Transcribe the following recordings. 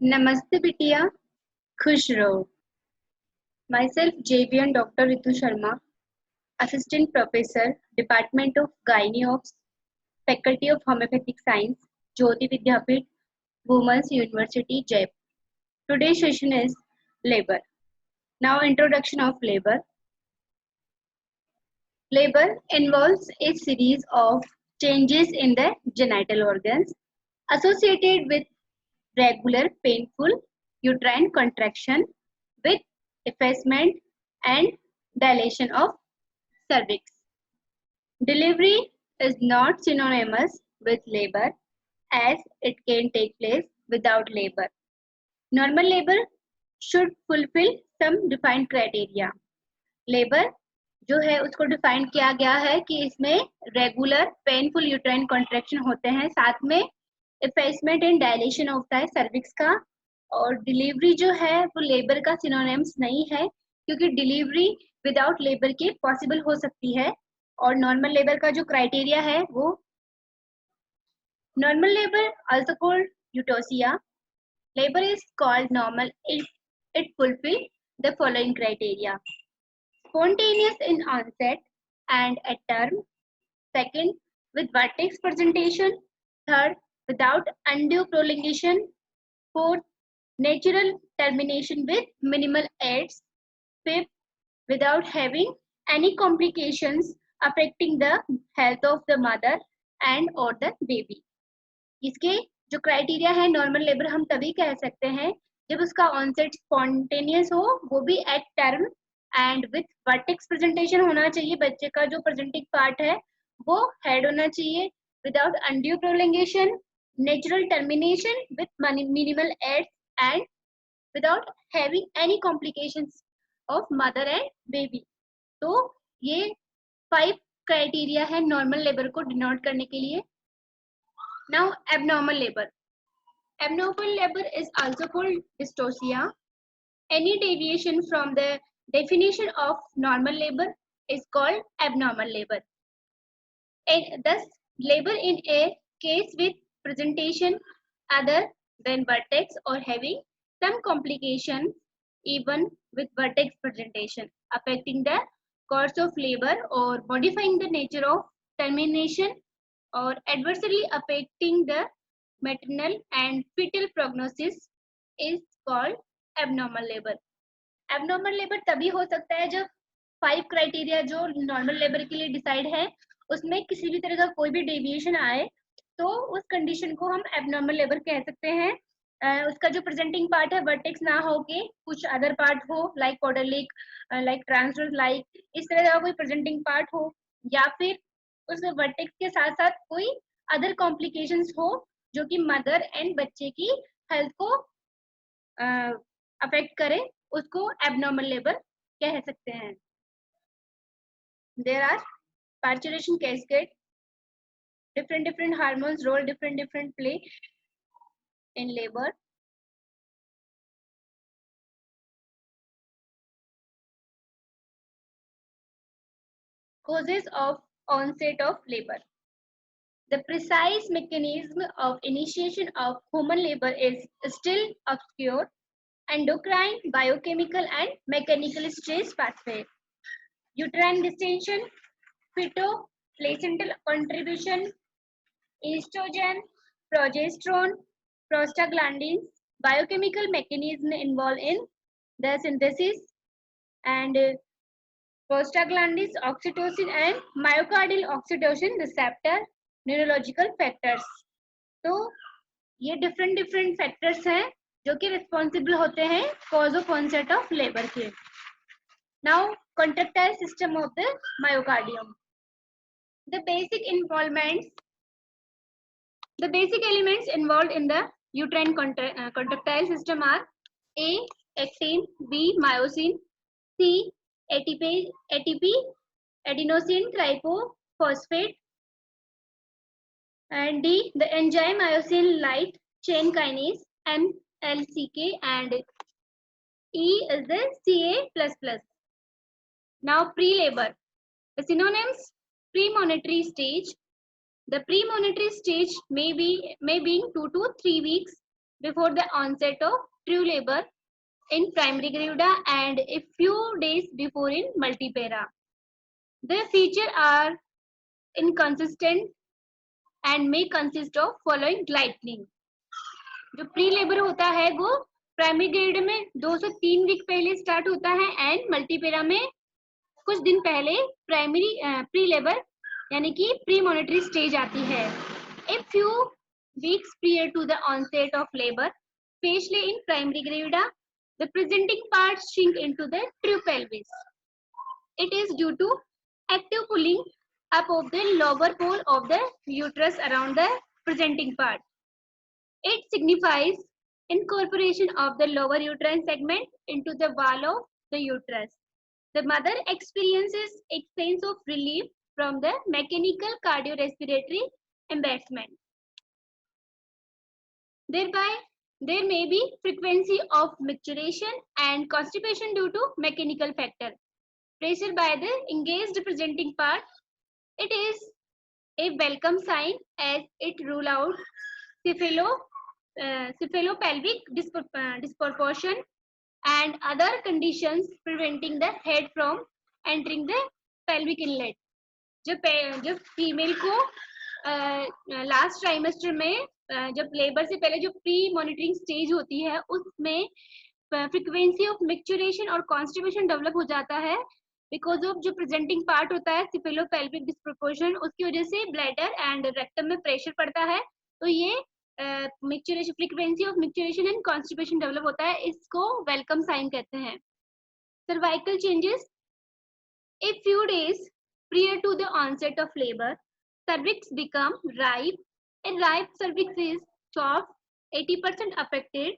नमस्ते बिटिया, खुश रहो। Myself JVN Dr. Ritu Sharma, Assistant Professor, Department of Gynae Ops, Faculty of Homeopathic Science, Jyoti Vidyapeeth, Women's University, Jaipur. Today's session is labor. Now, introduction of labor. Labor involves a series of changes in the genital organs associated with regular painful uterine contraction with effacement and dilation of cervix. Delivery is not synonymous with labor as it can take place without labor. Normal labor should fulfill some defined criteria. Labour जो है उसको define किया गया है कि इसमें regular painful uterine contraction होते हैं, साथ में इफेसमेंट एंड डायलेशन होता है सर्विक्स का। और डिलीवरी जो है वो लेबर का सिनोनिम्स नहीं है, क्योंकि डिलीवरी विदाउट लेबर के पॉसिबल हो सकती है। और नॉर्मल लेबर का जो क्राइटेरिया है वो normal labour also called यूटोसिया। Labour is called normal if it fulfill the following criteria: spontaneous in onset and at term; second, with vertex presentation; third, without undue prolongation; fourth, natural termination with minimal aids; fifth, without having any complications affecting the health of the mother and or the baby. इसके जो criteria है normal labour हम तभी कह सकते हैं जब उसका ऑनसेट स्पॉन्टेनियस हो, वो भी at term, and with vertex presentation होना चाहिए। बच्चे का जो प्रेजेंटिंग पार्ट है वो हेड होना चाहिए, without undue prolongation, natural termination with minimal aids, and without having any complications of mother and baby. तो ये 5 क्राइटेरिया है नॉर्मल लेबर को डिनोट करने के लिए। Now, abnormal labor. Abnormal labor is also called dystocia. Any deviation from the definition of normal labor is called abnormal labor. Thus, labor in a case with presentation other than vertex or having some complications even with vertex presentation affecting the course of labor or modifying the nature of termination or adversely affecting the maternal and fetal prognosis is called abnormal labor. Abnormal labor तभी हो सकता है जब 5 criteria जो normal labour के लिए decide है उसमें किसी भी तरह का कोई भी डेविएशन आए तो उस कंडीशन को हम एबनॉर्मल लेबर कह सकते हैं। उसका जो प्रेजेंटिंग पार्ट है वर्टेक्स ना हो के कुछ अदर पार्ट हो, लाइक कॉर्डलिक, लाइक ट्रांसवर्स, लाइक इस तरह का कोई प्रेजेंटिंग पार्ट हो, या फिर उस वर्टेक्स के साथ साथ कोई अदर कॉम्प्लिकेशंस हो जो कि मदर एंड बच्चे की हेल्थ को अफेक्ट करे, उसको एबनॉर्मल लेबर कह सकते हैं। There are parturition cascade, different hormones role different play in labor. Causes of onset of labor. The precise mechanism of initiation of human labor is still obscure. Endocrine, biochemical and mechanical stress pathway, uterine distension, feto-placental contribution, estrogen, progesterone, prostaglandins, biochemical mechanism involved in the synthesis and prostaglandins, oxytocin and myocardial oxytocin receptor, neurological factors. तो ये different factors हैं जो कि responsible होते हैं cause of onset of labor के. Now, contractile system of the myocardium. The basic elements involved in the uterine contractile system are A. Actin, B. Myosin, C. ATP, adenosine triphosphate, and D. The enzyme myosin light chain kinase MLCK, and E is the Ca++. Now, pre-labor. The synonyms: premonitory stage. The premonitory stage may be 2 to 3 weeks before the onset of true labor in primary gravidia and a few days before in multipara. The features are inconsistent and may consist of following lightning. जो pre labour होता है वो primary grade में 2 से 3 week पहले start होता है and multipara में कुछ दिन पहले प्राइमरी प्री लेबर यानी कि प्री मॉनिटरी स्टेज आती है. A few weeks prior to the onset of labor, especially in primary gravida, the presenting parts shrink into the true pelvis. It is due to active pulling up of the lower pole of the uterus around the presenting part. It signifies incorporation of the lower uterine segment into the wall of the uterus. The mother experiences a sense of relief from the mechanical cardiorespiratory embarrassment. Thereby, there may be frequency of micturition and constipation due to mechanical factor. Pressure by the engaged presenting part. It is a welcome sign as it rule out cephalopelvic disproportion and other conditions preventing the head from entering the pelvic inlet. जब female को last trimester में जब labour से पहले जो pre monitoring stage होती है उसमें फ्रीक्वेंसी ऑफ मिक्चुरेशन और कॉन्स्टिपेशन डेवलप हो जाता है बिकॉज ऑफ जो प्रेजेंटिंग पार्ट होता है सिफेलोपेल्विक डिस्प्रोपोर्शन उसकी वजह से ब्लैडर एंड रेक्टम में प्रेशर पड़ता है तो ये micturition frequency of micturition and constipation develop होता है इसको वेलकम साइन कहते हैं. Cervical changes. A few days prior to the onset of labor, cervix become ripe. A ripe cervix is soft, 80% affected,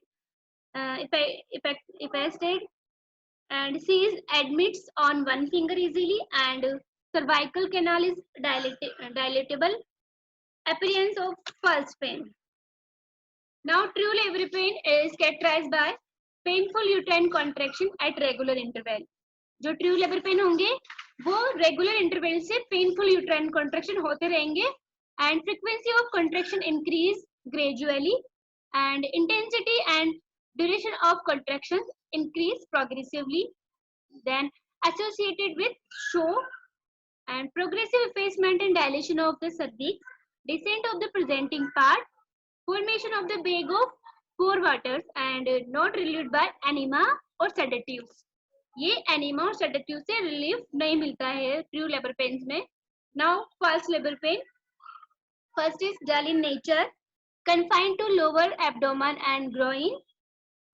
affected, and sees admits on one finger easily, and cervical canal is dilatable. Appearance of pulse pain. Now, true labor pain is characterized by painful uterine contraction at regular interval. जो true labour pain होंगे वो regular interval से painful uterine contraction होते रहेंगे and frequency of contraction increase gradually and intensity and duration of contraction increase progressively then associated with show and progressive effacement and dilation of the cervix, descent of the presenting part, formation of the bag of four waters and not relieved by enema or sedatives. ये enema और sedative से relief नहीं मिलता है true labour pains में. Now first labour pain. First is dull in nature, confined to lower abdomen and groin.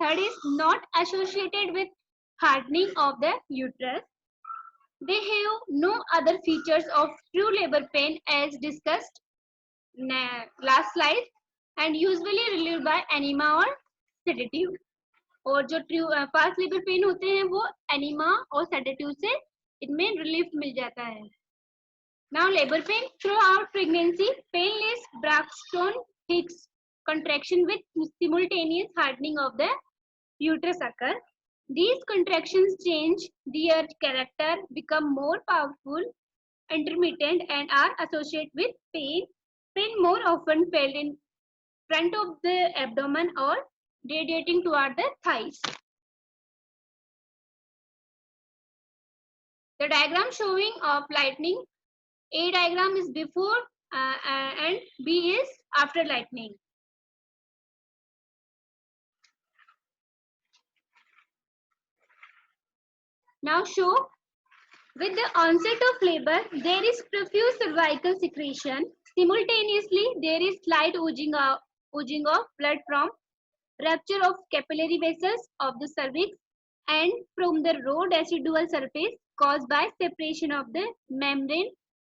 Third is not associated with hardening of the uterus. They have no other features of true labor pain as discussed last slide and usually relieved by enema or sedative. और जो fast labour pain होते हैं वो enema और sedative से इनमें relief मिल जाता है. Now labour pain. Throughout pregnancy painless Braxton Hicks contraction with simultaneous hardening of the uterus occur. These contractions change their character, become more powerful, intermittent, and are associated with pain. Pain more often felt in front of the abdomen or radiating toward the thighs. The diagram showing of lightning. A diagram is before and B is after lightning. Now show with the onset of labor there is profuse cervical secretion. Simultaneously there is slight oozing of blood from rupture of capillary vessels of the cervix and from the raw decidual surface caused by separation of the membrane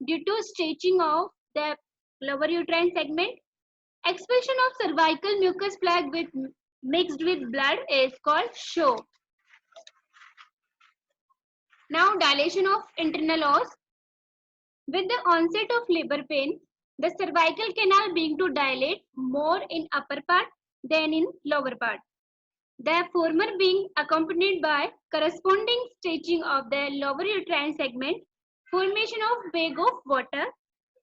due to stretching of the lower uterine segment. Expulsion of cervical mucus plug mixed with blood is called show. Now dilation of internal os. With the onset of labor pain, the cervical canal being to dilate more in upper part than in lower part. The former being accompanied by corresponding stretching of the lower uterine segment, formation of bag of water.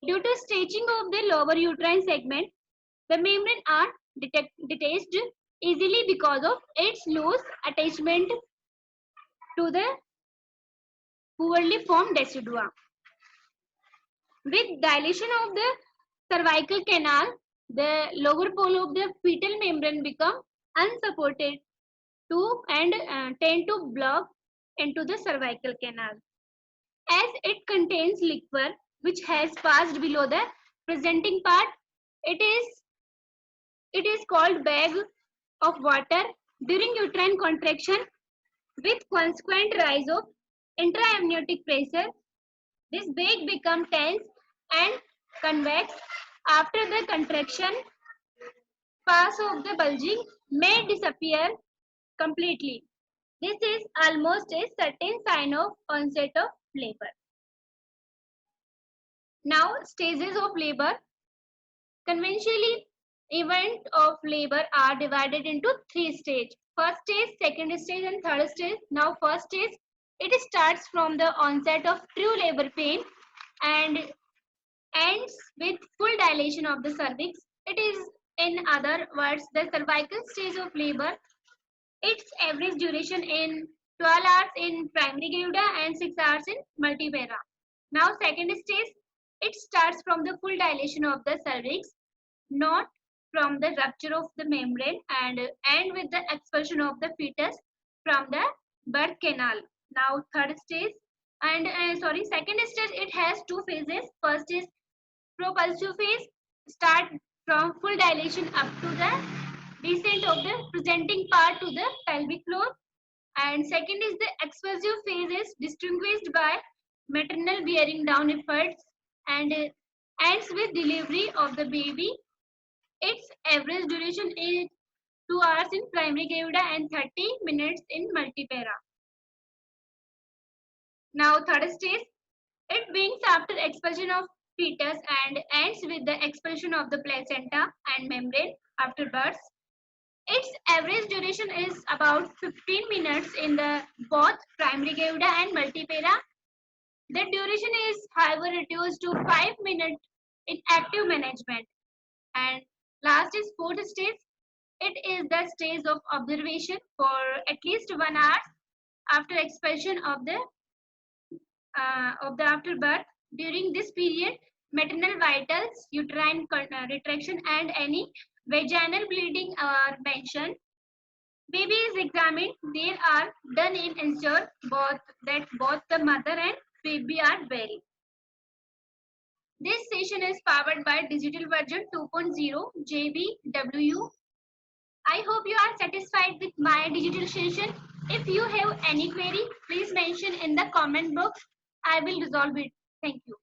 Due to stretching of the lower uterine segment, the membrane are detached easily because of its loose attachment to the poorly formed decidua. With dilation of the cervical canal, the lower pole of the fetal membrane become unsupported to and tend to block into the cervical canal. As it contains liquor which has passed below the presenting part, it is called bag of water during uterine contraction with consequent rise of intraamniotic pressure. This bag becomes tense and convex after the contraction. Pass of the bulging may disappear completely. This is almost a certain sign of onset of labor. Now, stages of labor. Conventionally, events of labor are divided into three stages. First stage, second stage, and third stage. Now, first stage, it starts from the onset of true labor pain and ends with full dilation of the cervix. It is, in other words, the cervical stage of labor. Its average duration in 12 hours in primary gravidia and 6 hours in multipara. Now, second stage, it starts from the full dilation of the cervix, not from the rupture of the membrane, and end with the expulsion of the fetus from the birth canal. Now, third stage, and second stage, it has two phases. First is propulsive phase, start from full dilation up to the descent of the presenting part to the pelvic floor, and second is the expulsive phase is distinguished by maternal bearing down efforts and ends with delivery of the baby. Its average duration is 2 hours in primary gravidia and 30 minutes in multipara. Now, third stage, it begins after expulsion of fetus and ends with the expulsion of the placenta and membrane after birth. Its average duration is about 15 minutes in the both primary gravidia and multipara. The duration is however reduced to 5 minutes in active management. And last is fourth stage. It is the stage of observation for at least 1 hour after expulsion of the afterbirth. During this period, maternal vitals, uterine retraction, and any vaginal bleeding are mentioned. Baby is examined. They are done in ensure that both the mother and baby are well. This session is powered by digital version 2.0 JBW. I hope you are satisfied with my digital session. If you have any query, please mention in the comment box. I will resolve it. Thank you.